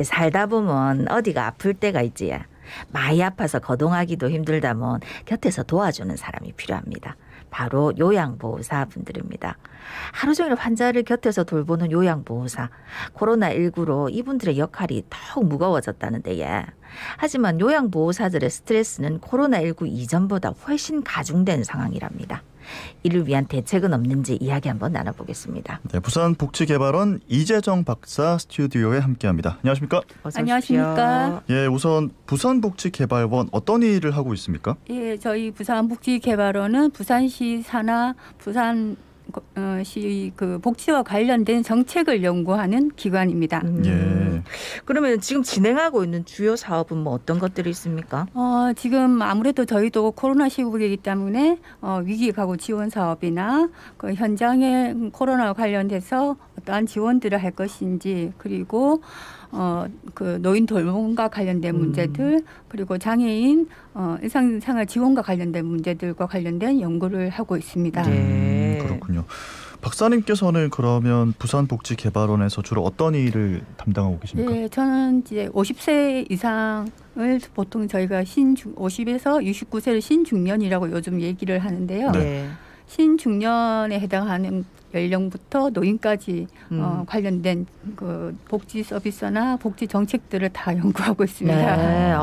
살다 보면 어디가 아플 때가 있지. 많이 아파서 거동하기도 힘들다면 곁에서 도와주는 사람이 필요합니다. 바로 요양보호사분들입니다. 하루 종일 환자를 곁에서 돌보는 요양보호사. 코로나19로 이분들의 역할이 더욱 무거워졌다는데 하지만 요양보호사들의 스트레스는 코로나19 이전보다 훨씬 가중된 상황이랍니다. 이를 위한 대책은 없는지 이야기 한번 나눠보겠습니다. 네, 부산복지개발원 이재정 박사 스튜디오에 함께합니다. 안녕하십니까? 어서 안녕하십니까? 예, 우선 부산복지개발원 어떤 일을 하고 있습니까? 예, 저희 부산복지개발원은 부산시 산하 부산시 그 복지와 관련된 정책을 연구하는 기관입니다. 예. 그러면 지금 진행하고 있는 주요 사업은 뭐 어떤 것들이 있습니까? 지금 아무래도 저희도 코로나 시국이기 때문에 위기 가구 지원 사업이나 그 현장에 코로나와 관련돼서 어떠한 지원들을 할 것인지, 그리고 그 노인 돌봄과 관련된 문제들, 그리고 장애인 일상생활 지원과 관련된 문제들과 관련된 연구를 하고 있습니다. 그렇군요. 박사님께서는 그러면 부산복지개발원에서 주로 어떤 일을 담당하고 계십니까? 네, 저는 이제 50세 이상을 보통 저희가 50에서 69세를 신중년이라고 요즘 얘기를 하는데요. 네. 신중년에 해당하는 연령부터 노인까지 관련된 그 복지 서비스나 복지 정책들을 다 연구하고 있습니다. 네.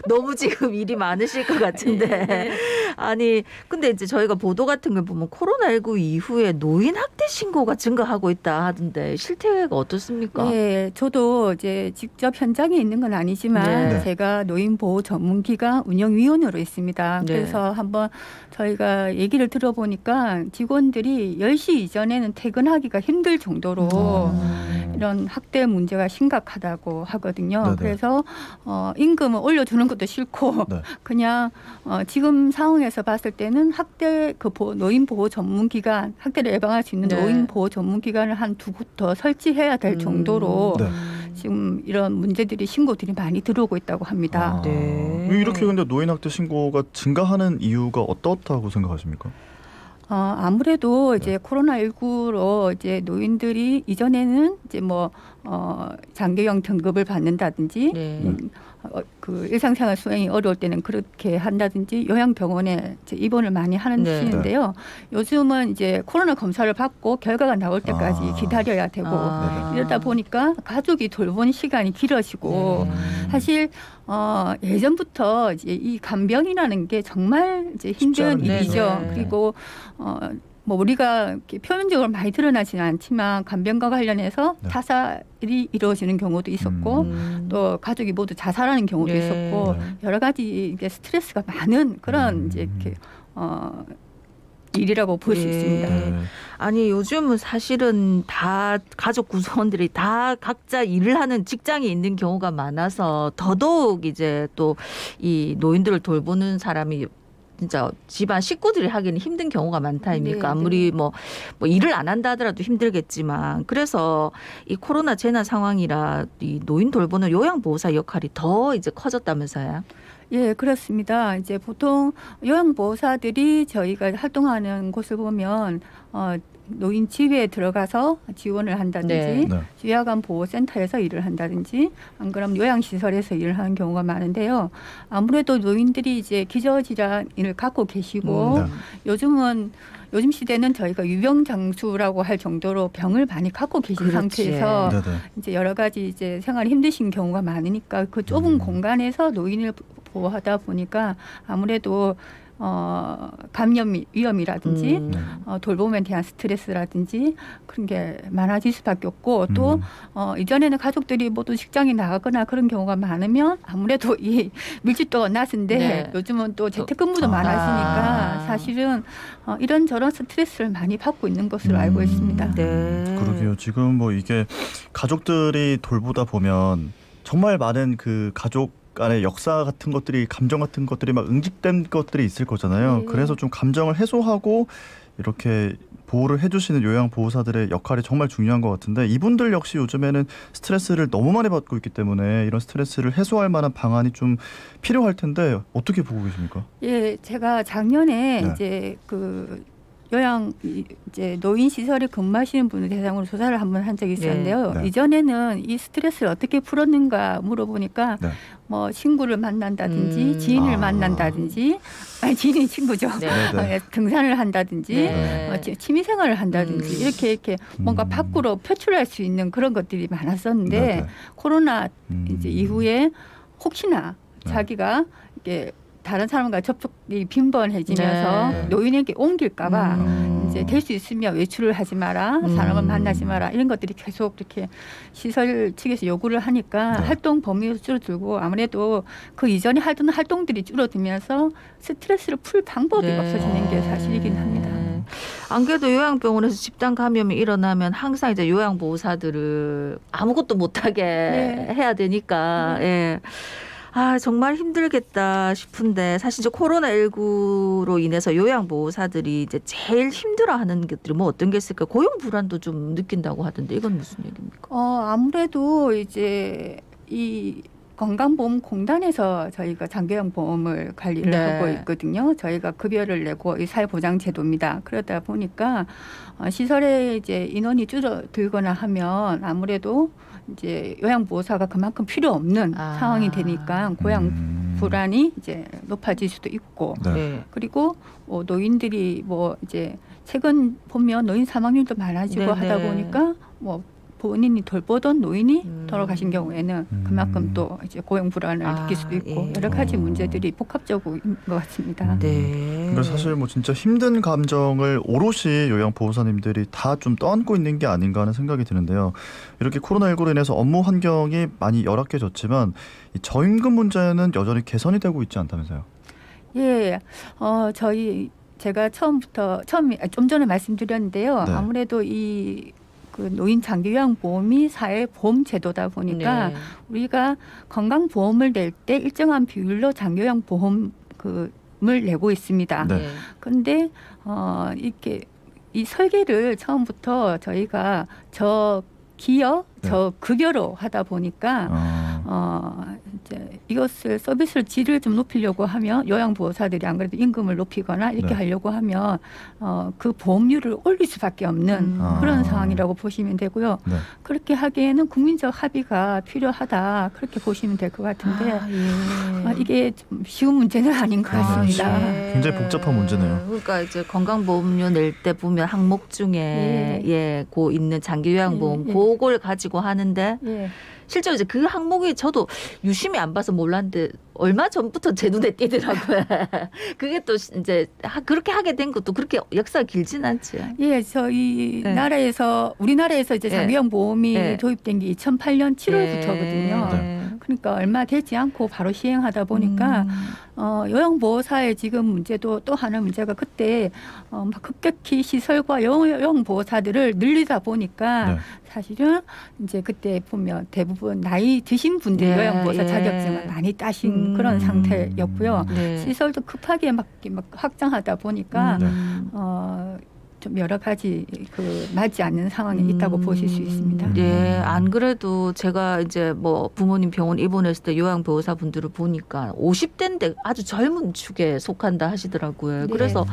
너무 지금 일이 많으실 것 같은데. 네. 아니 근데 이제 저희가 보도 같은 걸 보면 코로나19 이후에 노인 학대 신고가 증가하고 있다 하던데 실태가 어떻습니까? 네, 저도 이제 직접 현장에 있는 건 아니지만 네. 제가 노인 보호 전문기관 운영위원으로 있습니다. 네. 그래서 한번 저희가 얘기를 들어보니까 직원들이 10시 이전에는 퇴근하기가 힘들 정도로 이런 학대 문제가 심각하다고 하거든요. 네네. 그래서 임금을 올려주는 것도 싫고 네. 그냥 지금 상황에서 봤을 때는 학대 노인 보호 전문기관, 학대를 예방할 수 있는 네. 노인 보호 전문기관을 한 두 곳 더 설치해야 될 정도로 네. 지금 이런 문제들이 신고들이 많이 들어오고 있다고 합니다. 네. 이렇게 근데 노인 학대 신고가 증가하는 이유가 어떻다고 생각하십니까? 아무래도 이제 코로나19로 이제 노인들이 이전에는 이제 장기형 등급을 받는다든지 네. 그 일상생활 수행이 어려울 때는 그렇게 한다든지 요양병원에 이제 입원을 많이 하시는데요. 요즘은 이제 코로나 검사를 받고 결과가 나올 때까지 기다려야 되고 이러다 보니까 가족이 돌보는 시간이 길어지고 사실 예전부터 이제 이 간병이라는 게 정말 이제 힘든 일이죠. 네. 그리고 우리가 이렇게 표면적으로 많이 드러나지는 않지만 간병과 관련해서 타살이 이루어지는 경우도 있었고 또 가족이 모두 자살하는 경우도 네. 있었고 여러 가지 이게 스트레스가 많은 그런 이제 이렇게 일이라고 볼 수 있습니다. 아니 요즘은 사실은 다 가족 구성원들이 다 각자 일을 하는 직장이 있는 경우가 많아서 더더욱 이제 또 이 노인들을 돌보는 사람이 진짜 집안 식구들이 하기는 힘든 경우가 많다 아닙니까? 네, 아무리 뭐 일을 안 한다 하더라도 힘들겠지만 그래서 이 코로나 재난 상황이라 이 노인 돌보는 요양보호사 역할이 더 이제 커졌다면서요? 예, 그렇습니다. 이제 보통 요양보호사들이 저희가 활동하는 곳을 보면 노인 집에 들어가서 지원을 한다든지 요양원 보호센터에서 일을 한다든지 안 그러면 요양시설에서 일을 하는 경우가 많은데요. 아무래도 노인들이 이제 기저질환을 갖고 계시고 요즘 시대는 저희가 유병장수라고 할 정도로 병을 많이 갖고 계신 상태에서 이제 여러 가지 이제 생활이 힘드신 경우가 많으니까 그 좁은 공간에서 노인을 보호하다 보니까 아무래도 감염 위험이라든지 돌봄에 대한 스트레스라든지 그런 게 많아질 수밖에 없고 또 이전에는 가족들이 모두 직장에 나가거나 그런 경우가 많으면 아무래도 이 밀집도가 낮은데 요즘은 또 재택근무도 많아지니까 사실은 이런저런 스트레스를 많이 받고 있는 것으로 알고 있습니다. 그러게요. 지금 이게 가족들이 돌보다 보면 정말 많은 그 가족 안에 역사 같은 것들이 감정 같은 것들이 막 응집된 것들이 있을 거잖아요. 그래서 좀 감정을 해소하고 이렇게 보호를 해주시는 요양보호사들의 역할이 정말 중요한 것 같은데 이분들 역시 요즘에는 스트레스를 너무 많이 받고 있기 때문에 이런 스트레스를 해소할 만한 방안이 좀 필요할 텐데 어떻게 보고 계십니까? 예, 제가 작년에 이제 그 이제 노인 시설에 근무하시는 분을 대상으로 조사를 한번 한 적이 있었는데요. 네. 이전에는 이 스트레스를 어떻게 풀었는가 물어보니까 네. 뭐 친구를 만난다든지 지인을 만난다든지 지인이 친구죠. 네. 등산을 한다든지 네. 취미생활을 한다든지 이렇게 뭔가 밖으로 표출할 수 있는 그런 것들이 많았었는데 네. 코로나 이제 이후에 혹시나 네. 자기가 이게 다른 사람과 접촉이 빈번해지면서 네. 노인에게 옮길까봐 이제 될 수 있으면 외출을 하지 마라, 사람을 만나지 마라 이런 것들이 계속 이렇게 시설 측에서 요구를 하니까 네. 활동 범위가 줄어들고 아무래도 그 이전에 하던 활동들이 줄어들면서 스트레스를 풀 방법이 네. 없어지는 게 사실이긴 합니다. 안 그래도 요양병원에서 집단 감염이 일어나면 항상 이제 요양보호사들을 아무것도 못하게 해야 되니까 예. 아, 정말 힘들겠다 싶은데 사실 이제 코로나19로 인해서 요양보호사들이 이제 제일 힘들어하는 것들이 뭐 어떤 게 있을까? 고용 불안도 좀 느낀다고 하던데 이건 무슨 얘기입니까? 아무래도 이제 이 건강보험공단에서 저희가 장기요양보험을 관리를 네. 하고 있거든요. 저희가 급여를 내고 이 사회보장제도입니다. 그러다 보니까 시설에 이제 인원이 줄어들거나 하면 아무래도 이제 요양보호사가 그만큼 필요 없는 상황이 되니까 고양 불안이 이제 높아질 수도 있고 네. 그리고 노인들이 뭐 이제 최근 보면 노인 사망률도 많아지고 네네. 하다 보니까 뭐 본인이 돌보던 노인이 돌아가신 경우에는 그만큼 또 이제 고용 불안을 느낄 수도 있고 예. 여러 가지 문제들이 복합적인 것 같습니다. 네. 그래서 사실 뭐 진짜 힘든 감정을 오롯이 요양보호사님들이 다 좀 떠안고 있는 게 아닌가 하는 생각이 드는데요. 이렇게 코로나19로 인해서 업무 환경이 많이 열악해졌지만 이 저임금 문제는 여전히 개선이 되고 있지 않다면서요? 예, 제가 좀 전에 말씀드렸는데요. 네. 아무래도 그 노인 장기요양보험이 사회보험 제도다 보니까 네. 우리가 건강보험을 낼 때 일정한 비율로 장기요양보험을 내고 있습니다. 네. 그런데 이렇게 이 설계를 처음부터 저희가 저 급여로 하다 보니까 이제 이것을 서비스를 질을 좀 높이려고 하면 요양보호사들이 안 그래도 임금을 높이거나 이렇게 네. 하려고 하면 그 보험료를 올릴 수밖에 없는 그런 상황이라고 보시면 되고요. 네. 그렇게 하기에는 국민적 합의가 필요하다 그렇게 보시면 될 것 같은데 이게 좀 쉬운 문제는 아닌 것 같습니다. 굉장히 복잡한 문제네요. 그러니까 이제 건강보험료 낼 때 보면 항목 중에 고 있는 장기요양보험 그걸 가지고 하는데 예. 실제로 이제 그 항목이 저도 유심히 안 봐서 몰랐는데 얼마 전부터 제 눈에 띄더라고요. 그게 또 이제 그렇게 하게 된 것도 그렇게 역사가 길진 않지. 예, 저희 우리나라에서 이제 장기요양보험이 도입된 게 2008년 7월부터거든요. 네. 그러니까 얼마 되지 않고 바로 시행하다 보니까 요양보호사의 지금 문제도 또 하나 문제가 그때 막 급격히 시설과 요양보호사들을 늘리다 보니까 사실은 이제 그때 보면 대부분 나이 드신 분들이 요양보호사 자격증을 많이 따신 그런 상태였고요. 시설도 급하게 막 확장하다 보니까 좀 여러 가지 맞지 않는 상황이 있다고 보실 수 있습니다. 네, 안 그래도 제가 이제 뭐 부모님 병원 입원했을 때 요양보호사 분들을 보니까 50대인데 아주 젊은 축에 속한다 하시더라고요. 그래서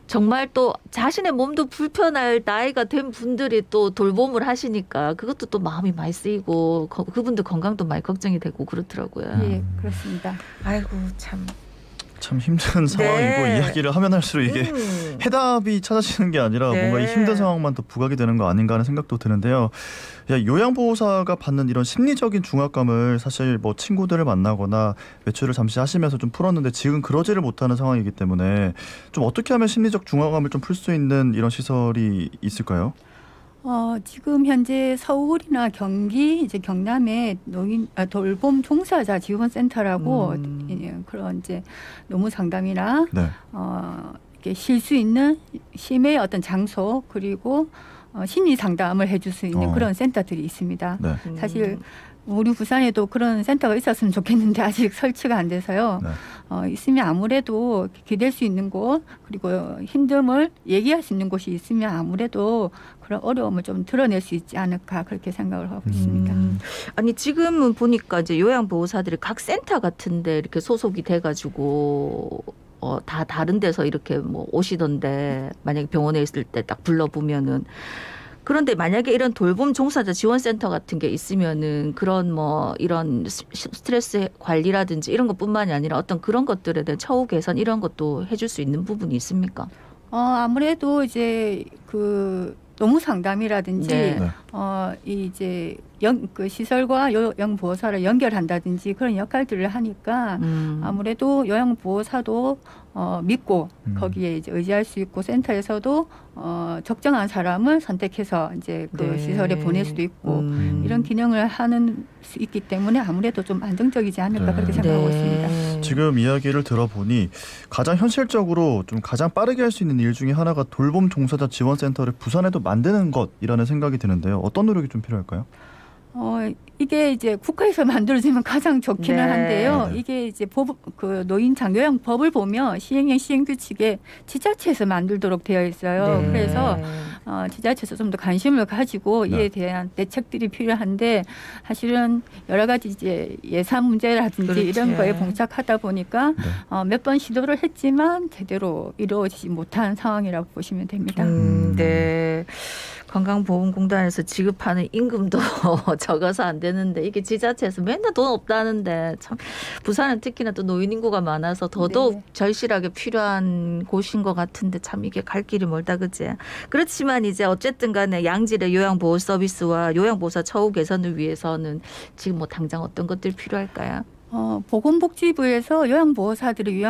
정말 또 자신의 몸도 불편할 나이가 된 분들이 또 돌봄을 하시니까 그것도 또 마음이 많이 쓰이고 그분들 건강도 많이 걱정이 되고 그렇더라고요. 예, 그렇습니다. 아이고 참 힘든 상황이고 이야기를 하면 할수록 이게 해답이 찾아지는 게 아니라 뭔가 이 힘든 상황만 더 부각이 되는 거 아닌가 하는 생각도 드는데요. 요양보호사가 받는 이런 심리적인 중압감을 사실 뭐 친구들을 만나거나 외출을 잠시 하시면서 좀 풀었는데 지금 그러지를 못하는 상황이기 때문에 좀 어떻게 하면 심리적 중압감을 좀 풀 수 있는 이런 시설이 있을까요? 지금 현재 서울이나 경기, 이제 경남에 돌봄 종사자 지원센터라고 그런 이제 노무 상담이나 이렇게 쉴 수 있는 심의 어떤 장소 그리고 심리 상담을 해줄 수 있는 그런 센터들이 있습니다. 네. 사실 우리 부산에도 그런 센터가 있었으면 좋겠는데 아직 설치가 안 돼서요. 있으면 아무래도 기댈 수 있는 곳 그리고 힘듦을 얘기할 수 있는 곳이 있으면 아무래도 그런 어려움을 좀 드러낼 수 있지 않을까 그렇게 생각을 하고 있습니다. 아니 지금은 보니까 이제 요양보호사들이 각 센터 같은데 이렇게 소속이 돼가지고 다 다른 데서 이렇게 뭐 오시던데 만약에 병원에 있을 때 딱 불러보면은 그런데 만약에 이런 돌봄 종사자 지원센터 같은 게 있으면은 그런 뭐 이런 스트레스 관리라든지 이런 것뿐만이 아니라 어떤 그런 것들에 대한 처우 개선 이런 것도 해줄 수 있는 부분이 있습니까? 아무래도 이제 그 노무 상담이라든지 네. 이제 그 시설과 요양보호사를 연결한다든지 그런 역할들을 하니까 아무래도 요양보호사도 믿고 거기에 이제 의지할 수 있고 센터에서도 적정한 사람을 선택해서 이제 그 네. 시설에 보낼 수도 있고 이런 기능을 하는 수 있기 때문에 아무래도 좀 안정적이지 않을까 네. 그렇게 생각하고 네. 있습니다. 지금 이야기를 들어보니 가장 현실적으로 좀 가장 빠르게 할 수 있는 일 중에 하나가 돌봄 종사자 지원센터를 부산에도 만드는 것이라는 생각이 드는데요. 어떤 노력이 좀 필요할까요? 이게 이제 국가에서 만들어지면 가장 좋기는 네. 한데요. 네. 이게 이제 그 노인 장려양 법을 보면 시행령 시행규칙에 지자체에서 만들도록 되어 있어요. 네. 그래서 지자체에서 좀 더 관심을 가지고 네. 이에 대한 대책들이 필요한데 사실은 여러 가지 이제 예산 문제라든지 그렇지. 이런 거에 봉착하다 보니까 네. 몇 번 시도를 했지만 제대로 이루어지지 못한 상황이라고 보시면 됩니다. 네. 건강보험공단에서 지급하는 임금도 적어서 안 되는데 이게 지자체에서 맨날 돈 없다는데 참 부산은 특히나 또 노인 인구가 많아서 더더욱 네. 절실하게 필요한 곳인 것 같은데 참 이게 갈 길이 멀다 그지? 그렇지만 이제 어쨌든 간에 양질의 요양보호 서비스와 요양보호사 처우 개선을 위해서는 지금 뭐 당장 어떤 것들이 필요할까요? 보건복지부에서 요양보호사들의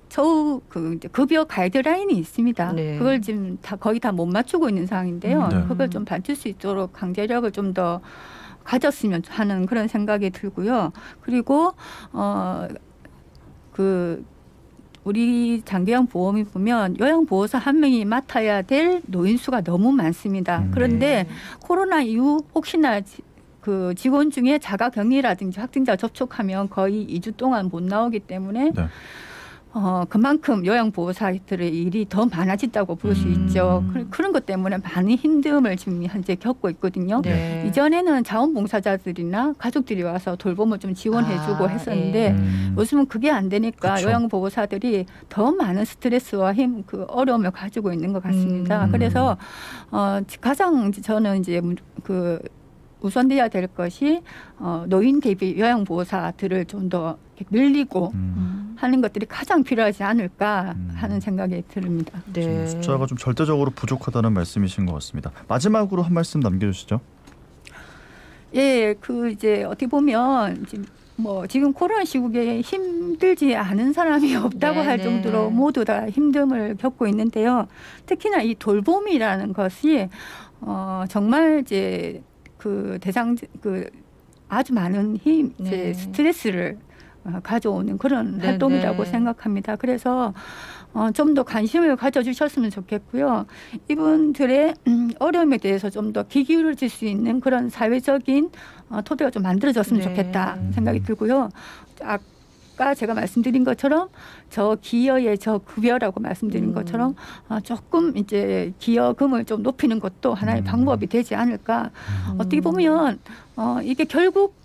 처우 이제 급여 가이드라인이 있습니다. 네. 그걸 지금 거의 다 못 맞추고 있는 상황인데요. 네. 그걸 좀 받칠 수 있도록 강제력을 좀 더 가졌으면 하는 그런 생각이 들고요. 그리고 우리 장기요양보험이 보면 요양보호사 한 명이 맡아야 될 노인 수가 너무 많습니다. 그런데 코로나 이후 혹시나 그 직원 중에 자가격리라든지 확진자 접촉하면 거의 2주 동안 못 나오기 때문에 네. 그만큼 요양보호사들의 일이 더 많아졌다고 볼 수 있죠. 그런 것 때문에 많은 힘듦을 지금 현재 겪고 있거든요. 네. 이전에는 자원봉사자들이나 가족들이 와서 돌봄을 좀 지원해주고 했었는데 요즘은 그게 안 되니까 그쵸. 요양보호사들이 더 많은 스트레스와 어려움을 가지고 있는 것 같습니다. 그래서 가장 저는 이제 우선돼야 될 것이 노인 대비 요양보호사들을 좀 더 늘리고 하는 것들이 가장 필요하지 않을까 하는 생각이 듭니다. 지금 숫자가 좀 절대적으로 부족하다는 말씀이신 것 같습니다. 마지막으로 한 말씀 남겨주시죠. 예, 이제 어떻게 보면 지금 코로나 시국에 힘들지 않은 사람이 없다고 할 정도로 모두 다 힘듦을 겪고 있는데요. 특히나 이 돌봄이라는 것이 정말 이제 아주 많은 스트레스를 가져오는 그런 활동이라고 생각합니다. 그래서 좀 더 관심을 가져주셨으면 좋겠고요. 이분들의 어려움에 대해서 좀 더 귀 기울여질 수 있는 그런 사회적인 토대가 좀 만들어졌으면 좋겠다 생각이 들고요. 아까 제가 말씀드린 것처럼 저 기여의 저 급여라고 말씀드린 것처럼 조금 이제 기여금을 좀 높이는 것도 하나의 방법이 되지 않을까. 어떻게 보면 이게 결국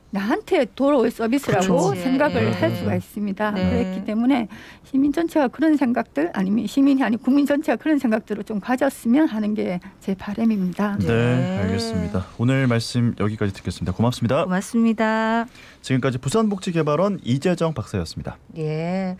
나한테 돌아올 서비스라고 그렇죠. 생각을 할 수가 있습니다. 그렇기 때문에 시민 전체가 그런 생각들 아니면 시민이 아닌 국민 전체가 그런 생각들을 좀 가졌으면 하는 게 제 바람입니다. 네, 알겠습니다. 오늘 말씀 여기까지 듣겠습니다. 고맙습니다. 고맙습니다. 지금까지 부산복지개발원 이재정 박사였습니다. 예.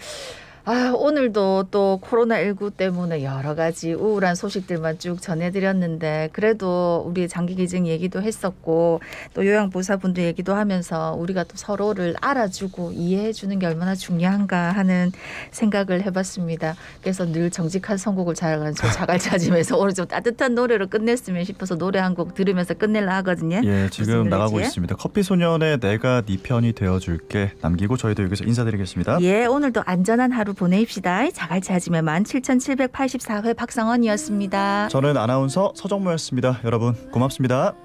오늘도 또 코로나19 때문에 여러 가지 우울한 소식들만 쭉 전해드렸는데 그래도 우리 장기기증 얘기도 했었고 또 요양보호사분들 얘기도 하면서 우리가 또 서로를 알아주고 이해해주는 게 얼마나 중요한가 하는 생각을 해봤습니다. 그래서 늘 정직한 선곡을 잘하는 저 자갈 찾으면서 오늘 좀 따뜻한 노래로 끝냈으면 싶어서 노래 한 곡 들으면서 끝내려 하거든요. 예, 지금 나가고 있습니다. 커피소년의 내가 네 편이 되어줄게 남기고 저희도 여기서 인사드리겠습니다. 예, 오늘도 안전한 하루 보내입시다. 자갈치 아침에 17,784회 박상원이었습니다. 저는 아나운서 서정모였습니다. 여러분 고맙습니다.